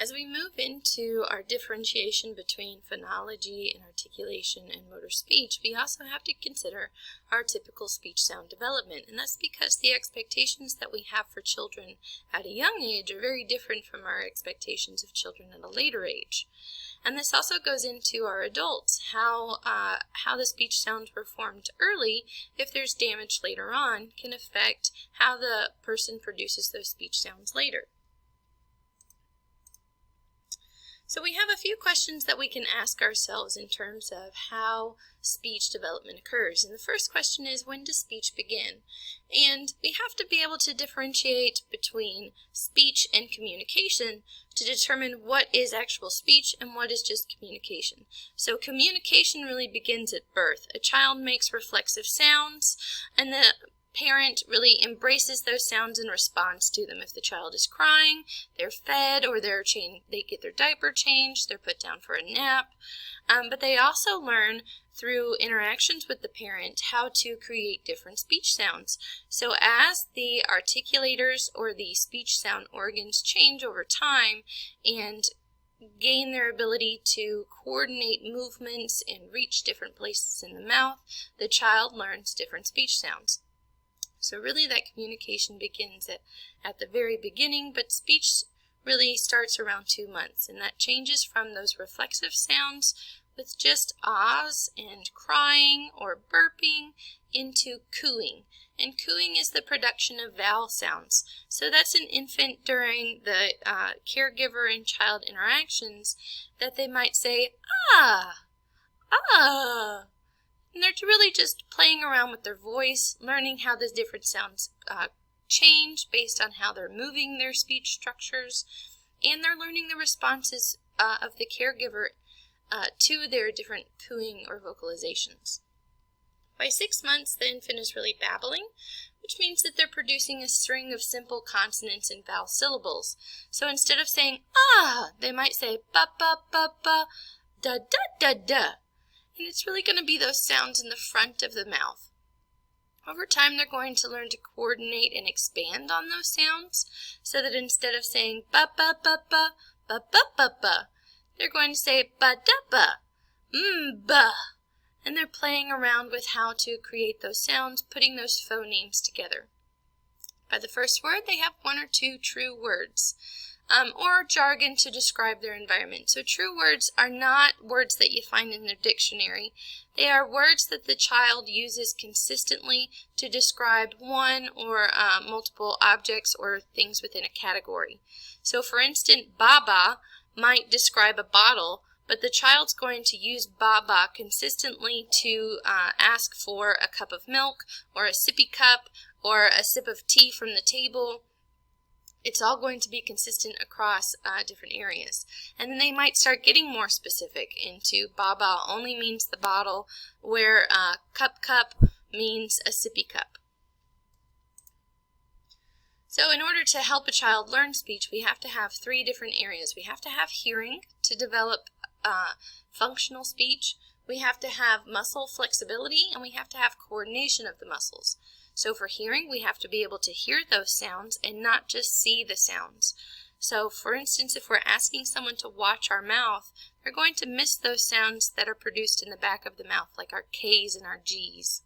As we move into our differentiation between phonology and articulation and motor speech, we also have to consider our typical speech sound development, and that's because the expectations that we have for children at a young age are very different from our expectations of children at a later age. And this also goes into our adults, how the speech sounds were formed early, if there's damage later on, can affect how the person produces those speech sounds later. So we have a few questions that we can ask ourselves in terms of how speech development occurs. And the first question is, when does speech begin? And we have to be able to differentiate between speech and communication to determine what is actual speech and what is just communication. So communication really begins at birth. A child makes reflexive sounds, and the parent really embraces those sounds and responds to them. If the child is crying, they're fed, or they get their diaper changed, they're put down for a nap. But they also learn through interactions with the parent how to create different speech sounds. So as the articulators or the speech sound organs change over time and gain their ability to coordinate movements and reach different places in the mouth, the child learns different speech sounds. So really that communication begins at the very beginning, but speech really starts around 2 months, and that changes from those reflexive sounds with just ahs and crying or burping into cooing. And cooing is the production of vowel sounds. So that's an infant during the caregiver and child interactions that they might say, ah, ah. And they're really just playing around with their voice, learning how the different sounds change based on how they're moving their speech structures, and they're learning the responses of the caregiver to their different cooing or vocalizations. By 6 months, the infant is really babbling, which means that they're producing a string of simple consonants and vowel syllables. So instead of saying ah, they might say ba ba ba ba, da da da da. And it's really going to be those sounds in the front of the mouth. Over time, they're going to learn to coordinate and expand on those sounds, so that instead of saying ba ba ba ba, ba ba ba ba, they're going to say ba da ba, ba. And they're playing around with how to create those sounds, putting those phonemes together. By the first word, they have 1 or 2 true words. Or jargon to describe their environment. So true words are not words that you find in their dictionary. They are words that the child uses consistently to describe one or multiple objects or things within a category. So for instance, baba might describe a bottle, but the child's going to use baba consistently to ask for a cup of milk or a sippy cup or a sip of tea from the table. It's all going to be consistent across different areas. And then they might start getting more specific into baba only means the bottle, where cup means a sippy cup. So in order to help a child learn speech, we have to have 3 different areas. We have to have hearing to develop functional speech. We have to have muscle flexibility, and we have to have coordination of the muscles. So for hearing, we have to be able to hear those sounds and not just see the sounds. So for instance, if we're asking someone to watch our mouth, they're going to miss those sounds that are produced in the back of the mouth, like our K's and our G's.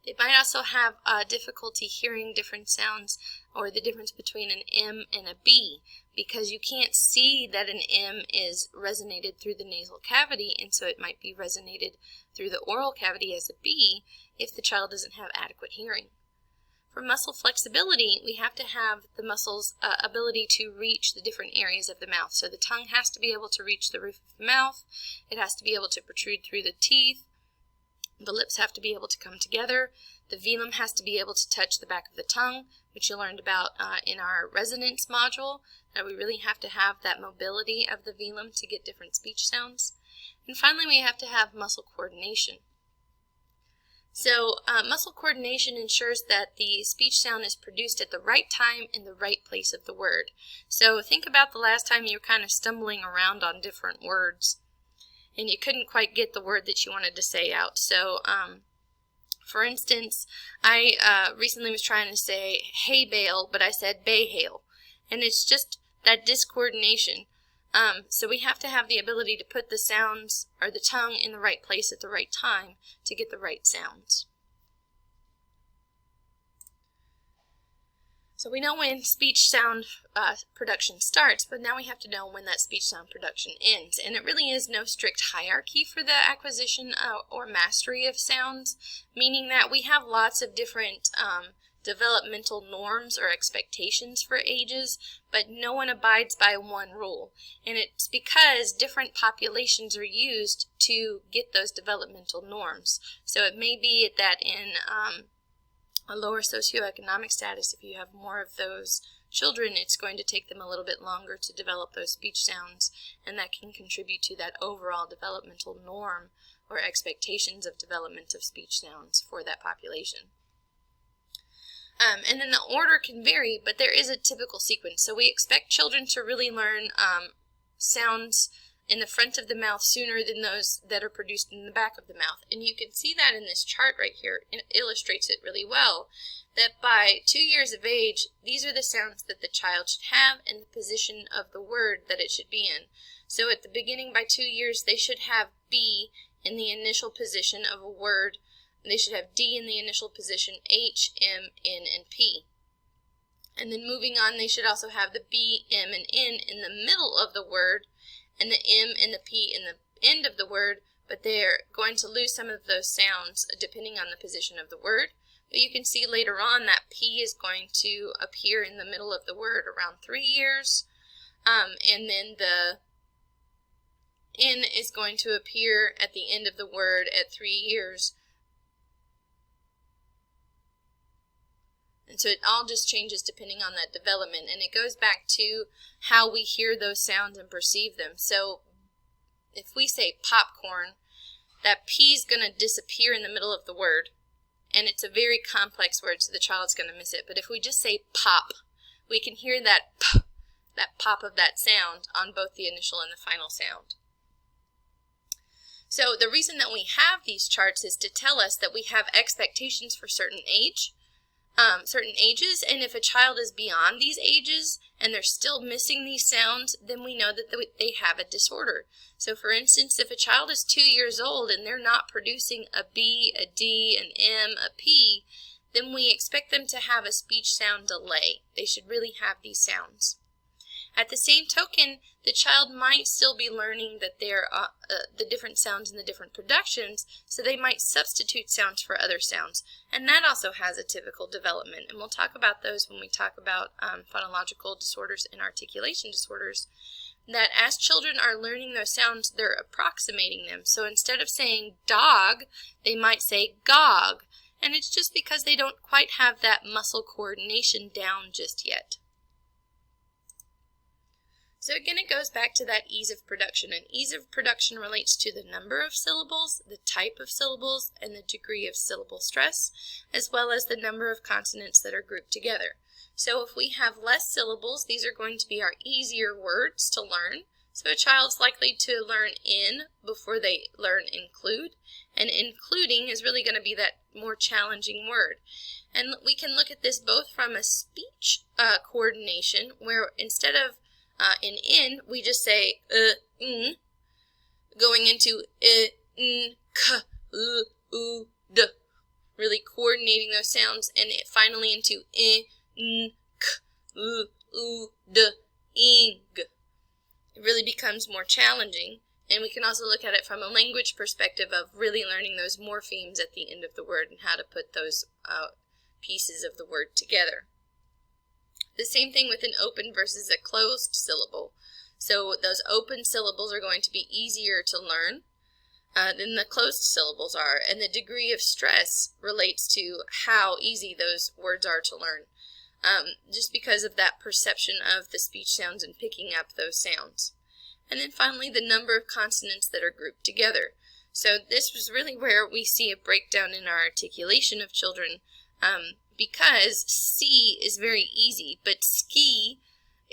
They might also have difficulty hearing different sounds, or the difference between an M and a B, because you can't see that an M is resonated through the nasal cavity, and so it might be resonated through the oral cavity as a B if the child doesn't have adequate hearing. For muscle flexibility, we have to have the muscles' ability to reach the different areas of the mouth. So the tongue has to be able to reach the roof of the mouth, it has to be able to protrude through the teeth, the lips have to be able to come together, the velum has to be able to touch the back of the tongue, which you learned about in our resonance module, that we really have to have that mobility of the velum to get different speech sounds. And finally, we have to have muscle coordination. So muscle coordination ensures that the speech sound is produced at the right time in the right place of the word. So think about the last time you were kind of stumbling around on different words and you couldn't quite get the word that you wanted to say out. So for instance, I recently was trying to say hay bale, but I said bay hail. And it's just that discoordination. So we have to have the ability to put the sounds or the tongue in the right place at the right time to get the right sounds. So we know when speech sound production starts, but now we have to know when that speech sound production ends. And it really is no strict hierarchy for the acquisition or mastery of sounds, meaning that we have lots of different developmental norms or expectations for ages, but no one abides by one rule. And it's because different populations are used to get those developmental norms. So it may be that in a lower socioeconomic status, if you have more of those children, it's going to take them a little bit longer to develop those speech sounds, and that can contribute to that overall developmental norm or expectations of development of speech sounds for that population. And then the order can vary, but there is a typical sequence. So we expect children to really learn sounds in the front of the mouth sooner than those that are produced in the back of the mouth. And you can see that in this chart right here. It illustrates it really well, that by 2 years of age, these are the sounds that the child should have and the position of the word that it should be in. So at the beginning, by 2 years, they should have B in the initial position of a word. They should have D in the initial position, H, M, N, and P. And then moving on, they should also have the B, M, and N in the middle of the word, and the M and the P in the end of the word, but they're going to lose some of those sounds depending on the position of the word. But you can see later on that P is going to appear in the middle of the word around 3 years, and then the N is going to appear at the end of the word at 3 years. And so it all just changes depending on that development, and it goes back to how we hear those sounds and perceive them. So if we say popcorn, that P is going to disappear in the middle of the word, and it's a very complex word, so the child's going to miss it. But if we just say pop, we can hear that p, that pop of that sound on both the initial and the final sound. So the reason that we have these charts is to tell us that we have expectations for certain ages, and if a child is beyond these ages and they're still missing these sounds, then we know that they have a disorder. So for instance, if a child is 2 years old and they're not producing a B, a D, an M, a P, then we expect them to have a speech sound delay. They should really have these sounds. At the same token, the child might still be learning that there are the different sounds in the different productions, so they might substitute sounds for other sounds. And that also has a typical development, and we'll talk about those when we talk about phonological disorders and articulation disorders, that as children are learning those sounds, they're approximating them. So instead of saying dog, they might say gog, and it's just because they don't quite have that muscle coordination down just yet. So again, it goes back to that ease of production, and ease of production relates to the number of syllables, the type of syllables, and the degree of syllable stress, as well as the number of consonants that are grouped together. So if we have less syllables, these are going to be our easier words to learn. So a child's likely to learn in before they learn include, and including is really going to be that more challenging word. And we can look at this both from a speech coordination, where instead of in, we just say n, going into n, k, d, really coordinating those sounds, and finally into n, k, d, ing. It really becomes more challenging, and we can also look at it from a language perspective of really learning those morphemes at the end of the word and how to put those pieces of the word together. The same thing with an open versus a closed syllable. So those open syllables are going to be easier to learn than the closed syllables are, and the degree of stress relates to how easy those words are to learn, just because of that perception of the speech sounds and picking up those sounds. And then finally, the number of consonants that are grouped together. So this was really where we see a breakdown in our articulation of children, because C is very easy, but ski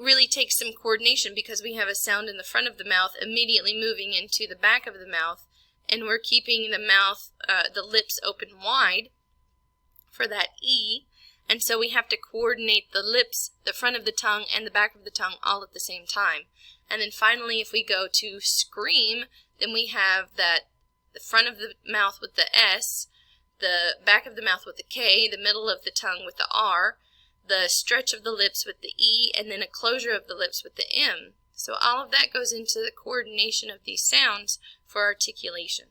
really takes some coordination because we have a sound in the front of the mouth immediately moving into the back of the mouth, and we're keeping the mouth, the lips open wide for that E, And so we have to coordinate the lips, the front of the tongue, and the back of the tongue all at the same time. And then finally, if we go to scream, then we have that the front of the mouth with the S, the back of the mouth with the K, the middle of the tongue with the R, the stretch of the lips with the E, and then a closure of the lips with the M. So all of that goes into the coordination of these sounds for articulation.